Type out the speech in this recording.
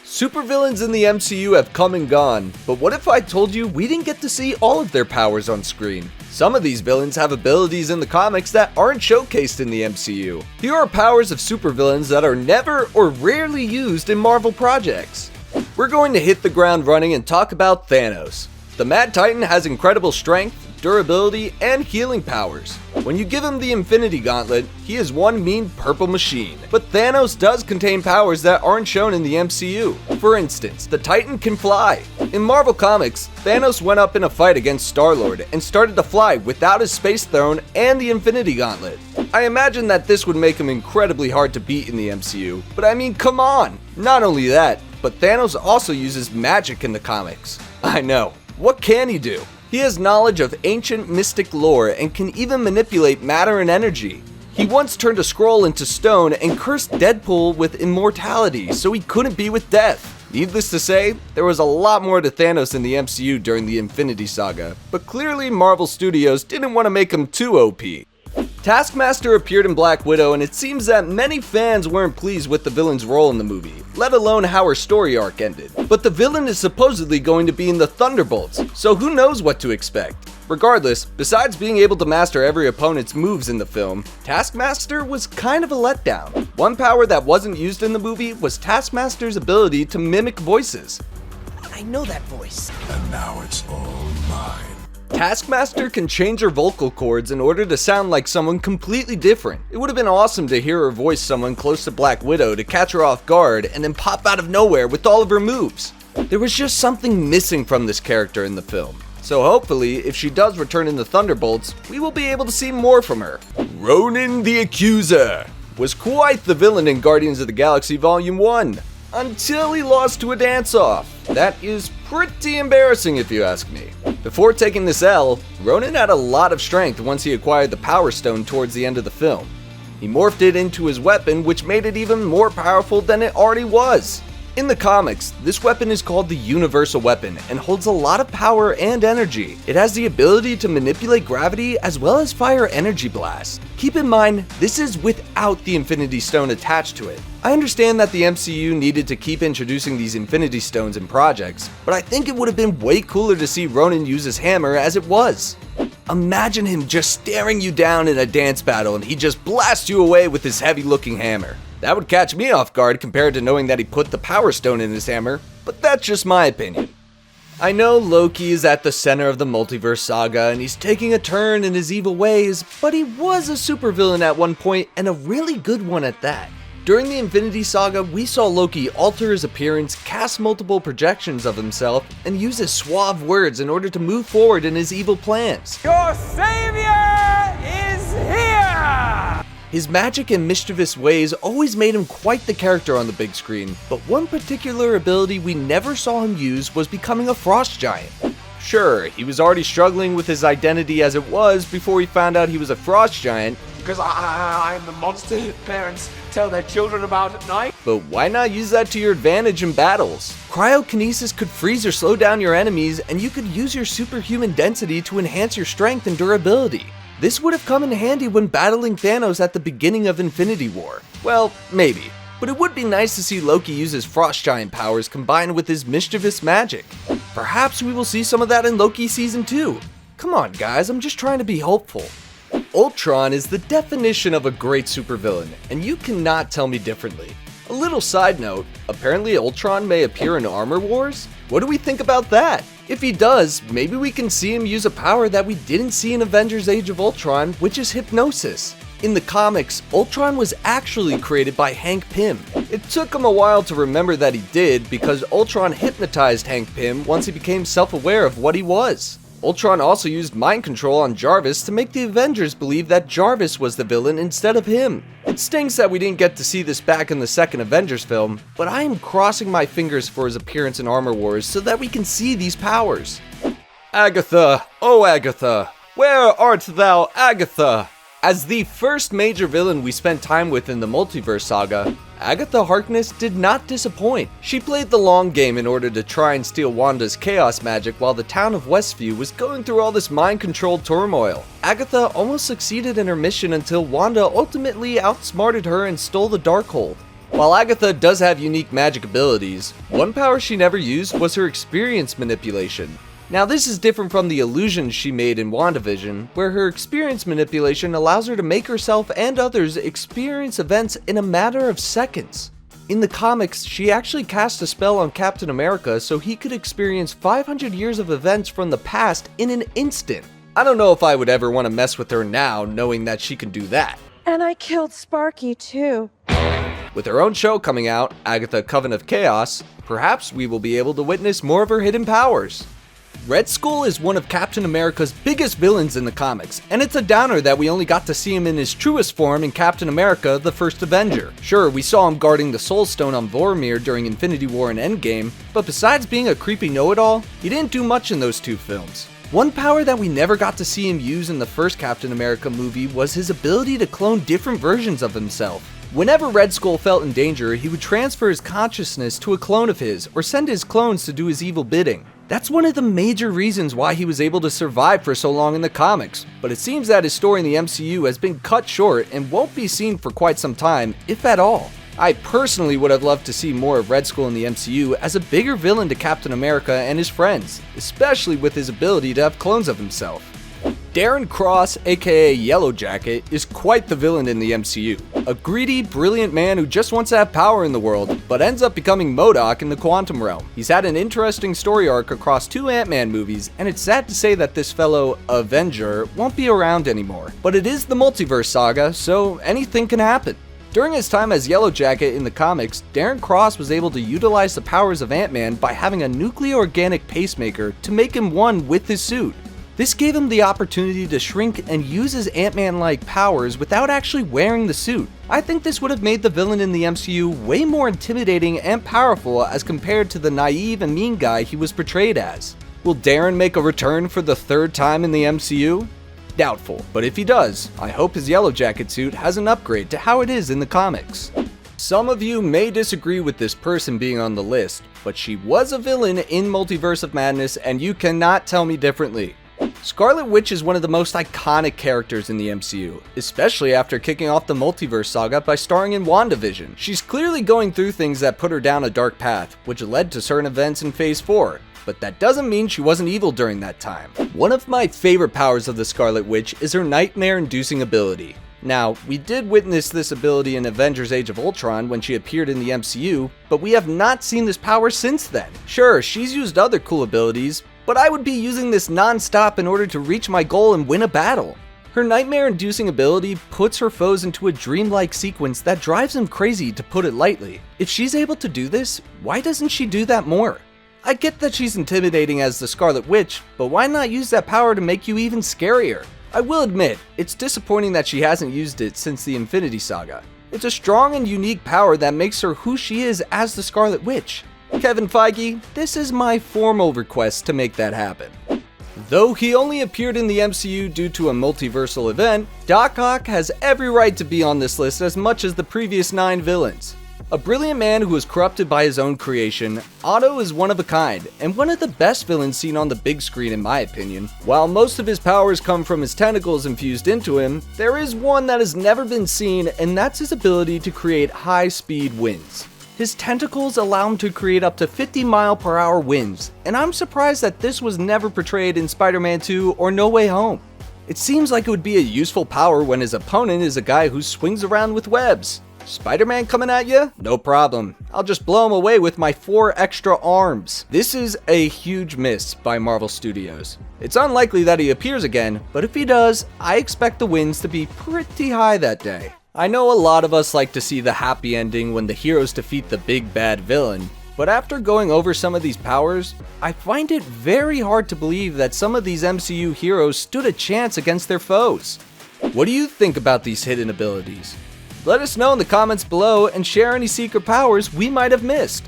Supervillains in the MCU have come and gone, but what if I told you we didn't get to see all of their powers on screen? Some of these villains have abilities in the comics that aren't showcased in the MCU. Here are powers of supervillains that are never or rarely used in Marvel projects. We're going to hit the ground running and talk about Thanos. The Mad Titan has incredible strength, durability, and healing powers. When you give him the Infinity Gauntlet, he is one mean purple machine. But Thanos does contain powers that aren't shown in the MCU. For instance, the Titan can fly. In Marvel Comics, Thanos went up in a fight against Star-Lord and started to fly without his Space Throne and the Infinity Gauntlet. I imagine that this would make him incredibly hard to beat in the MCU, but I mean, come on! Not only that, but Thanos also uses magic in the comics. I know, what can he do? He has knowledge of ancient mystic lore and can even manipulate matter and energy. He once turned a scroll into stone and cursed Deadpool with immortality so he couldn't be with death. Needless to say, there was a lot more to Thanos in the MCU during the Infinity Saga, but clearly Marvel Studios didn't want to make him too OP. Taskmaster appeared in Black Widow, and it seems that many fans weren't pleased with the villain's role in the movie, let alone how her story arc ended. But the villain is supposedly going to be in the Thunderbolts, so who knows what to expect. Regardless, besides being able to master every opponent's moves in the film, Taskmaster was kind of a letdown. One power that wasn't used in the movie was Taskmaster's ability to mimic voices. I know that voice. And now it's all mine. Taskmaster can change her vocal cords in order to sound like someone completely different. It would have been awesome to hear her voice someone close to Black Widow to catch her off guard and then pop out of nowhere with all of her moves. There was just something missing from this character in the film. So hopefully, if she does return in the Thunderbolts, we will be able to see more from her. Ronan the Accuser was quite the villain in Guardians of the Galaxy Volume 1, until he lost to a dance-off. That is pretty embarrassing if you ask me. Before taking this L, Ronan had a lot of strength once he acquired the Power Stone towards the end of the film. He morphed it into his weapon, which made it even more powerful than it already was. In the comics, this weapon is called the Universal Weapon and holds a lot of power and energy. It has the ability to manipulate gravity as well as fire energy blasts. Keep in mind, this is without the Infinity Stone attached to it. I understand that the MCU needed to keep introducing these Infinity Stones in projects, but I think it would have been way cooler to see Ronan use his hammer as it was. Imagine him just staring you down in a dance battle and he just blasts you away with his heavy-looking hammer. That would catch me off guard compared to knowing that he put the Power Stone in his hammer, but that's just my opinion. I know Loki is at the center of the multiverse saga and he's taking a turn in his evil ways, but he was a supervillain at one point and a really good one at that. During the Infinity Saga, we saw Loki alter his appearance, cast multiple projections of himself, and use his suave words in order to move forward in his evil plans. Your savior is here! His magic and mischievous ways always made him quite the character on the big screen, but one particular ability we never saw him use was becoming a frost giant. Sure, he was already struggling with his identity as it was before he found out he was a frost giant, Because I'm the monster parents tell their children about at night. but why not use that to your advantage in battles? Cryokinesis could freeze or slow down your enemies, and you could use your superhuman density to enhance your strength and durability. This would have come in handy when battling Thanos at the beginning of Infinity War. Well, maybe. But it would be nice to see Loki use his frost giant powers combined with his mischievous magic. Perhaps we will see some of that in Loki Season 2. Come on guys, I'm just trying to be hopeful. Ultron is the definition of a great supervillain, and you cannot tell me differently. A little side note, apparently Ultron may appear in Armor Wars? What do we think about that? If he does, maybe we can see him use a power that we didn't see in Avengers Age of Ultron, which is Hypnosis. In the comics, Ultron was actually created by Hank Pym. It took him a while to remember that he did because Ultron hypnotized Hank Pym once he became self-aware of what he was. Ultron also used mind control on Jarvis to make the Avengers believe that Jarvis was the villain instead of him. It stinks that we didn't get to see this back in the second Avengers film, but I am crossing my fingers for his appearance in Armor Wars so that we can see these powers. Agatha, oh Agatha, where art thou, Agatha? As the first major villain we spent time with in the multiverse saga, Agatha Harkness did not disappoint. She played the long game in order to try and steal Wanda's chaos magic while the town of Westview was going through all this mind-controlled turmoil. Agatha almost succeeded in her mission until Wanda ultimately outsmarted her and stole the Darkhold. While Agatha does have unique magic abilities, one power she never used was her experience manipulation. Now this is different from the illusions she made in WandaVision, where her experience manipulation allows her to make herself and others experience events in a matter of seconds. In the comics, she actually cast a spell on Captain America so he could experience 500 years of events from the past in an instant. I don't know if I would ever want to mess with her now, knowing that she can do that. And I killed Sparky too. With her own show coming out, Agatha Coven of Chaos, perhaps we will be able to witness more of her hidden powers. Red Skull is one of Captain America's biggest villains in the comics, and it's a downer that we only got to see him in his truest form in Captain America: The First Avenger. Sure, we saw him guarding the Soul Stone on Vormir during Infinity War and Endgame, but besides being a creepy know-it-all, he didn't do much in those two films. One power that we never got to see him use in the first Captain America movie was his ability to clone different versions of himself. Whenever Red Skull felt in danger, he would transfer his consciousness to a clone of his, or send his clones to do his evil bidding. That's one of the major reasons why he was able to survive for so long in the comics, but it seems that his story in the MCU has been cut short and won't be seen for quite some time, if at all. I personally would have loved to see more of Red Skull in the MCU as a bigger villain to Captain America and his friends, especially with his ability to have clones of himself. Darren Cross, aka Yellowjacket, is quite the villain in the MCU. A greedy, brilliant man who just wants to have power in the world, but ends up becoming MODOK in the quantum realm. He's had an interesting story arc across 2 Ant-Man movies, and it's sad to say that this fellow Avenger won't be around anymore. But it is the multiverse saga, so anything can happen. During his time as Yellowjacket in the comics, Darren Cross was able to utilize the powers of Ant-Man by having a nucleorganic pacemaker to make him one with his suit. This gave him the opportunity to shrink and use his Ant-Man-like powers without actually wearing the suit. I think this would have made the villain in the MCU way more intimidating and powerful as compared to the naive and mean guy he was portrayed as. Will Darren make a return for the 3rd time in the MCU? Doubtful, but if he does, I hope his Yellowjacket suit has an upgrade to how it is in the comics. Some of you may disagree with this person being on the list, but she was a villain in Multiverse of Madness and you cannot tell me differently. Scarlet Witch is one of the most iconic characters in the MCU, especially after kicking off the multiverse saga by starring in WandaVision. She's clearly going through things that put her down a dark path, which led to certain events in Phase 4, but that doesn't mean she wasn't evil during that time. One of my favorite powers of the Scarlet Witch is her nightmare-inducing ability. Now, we did witness this ability in Avengers Age of Ultron when she appeared in the MCU, but we have not seen this power since then. Sure, she's used other cool abilities, but I would be using this non-stop in order to reach my goal and win a battle. Her nightmare-inducing ability puts her foes into a dreamlike sequence that drives them crazy, to put it lightly. If she's able to do this, why doesn't she do that more? I get that she's intimidating as the Scarlet Witch, but why not use that power to make you even scarier? I will admit, it's disappointing that she hasn't used it since the Infinity Saga. It's a strong and unique power that makes her who she is as the Scarlet Witch. Kevin Feige, this is my formal request to make that happen. Though he only appeared in the MCU due to a multiversal event, Doc Ock has every right to be on this list as much as the previous 9 villains. A brilliant man who was corrupted by his own creation, Otto is one of a kind, and one of the best villains seen on the big screen in my opinion. While most of his powers come from his tentacles infused into him, there is one that has never been seen, and that's his ability to create high-speed winds. His tentacles allow him to create up to 50-mile-per-hour winds, and I'm surprised that this was never portrayed in Spider-Man 2 or No Way Home. It seems like it would be a useful power when his opponent is a guy who swings around with webs. Spider-Man coming at you? No problem. I'll just blow him away with my 4 extra arms. This is a huge miss by Marvel Studios. It's unlikely that he appears again, but if he does, I expect the wins to be pretty high that day. I know a lot of us like to see the happy ending when the heroes defeat the big bad villain, but after going over some of these powers, I find it very hard to believe that some of these MCU heroes stood a chance against their foes. What do you think about these hidden abilities? Let us know in the comments below and share any secret powers we might have missed.